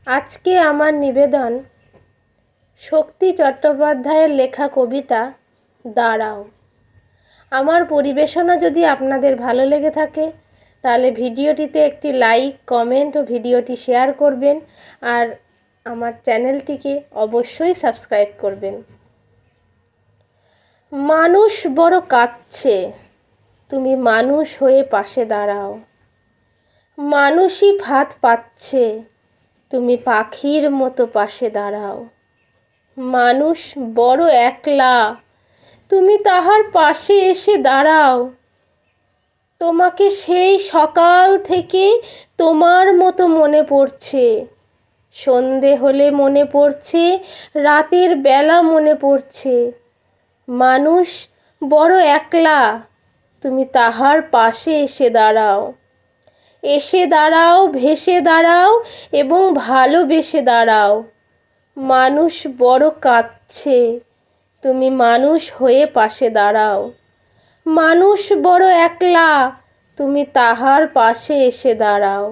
আজকে আমার নিবেদন শক্তি চট্টোপাধ্যায়ের লেখা কবিতা দাঁড়াও। আমার পরিবেশনা যদি আপনাদের ভালো লেগে থাকে তাহলে ভিডিওটিতে একটি লাইক, কমেন্ট ও ভিডিওটি শেয়ার করবেন আর আমার চ্যানেলটিকে অবশ্যই সাবস্ক্রাইব করবেন। মানুষ বড় কাঁদছে, তুমি মানুষ হয়ে পাশে দাঁড়াও। মানুষই ভাত পাচ্ছে, তুমি পাখির মতো পাশে দাঁড়াও। মানুষ বড় একলা, তুমি তাহার পাশে এসে দাঁড়াও। তোমাকে সেই সকাল থেকে তোমার মতো মনে পড়ছে। সন্ধে হলে মনে পড়ছে, রাতের বেলা মনে পড়ছে। মানুষ বড় একলা, তুমি তাহার পাশে এসে দাঁড়াও। এসে দাঁড়াও, ভেসে দাঁড়াও এবং ভালোবেসে দাঁড়াও। মানুষ বড় কাঁদছে, তুমি মানুষ হয়ে পাশে দাঁড়াও। মানুষ বড় একলা, তুমি তাহার পাশে এসে দাঁড়াও।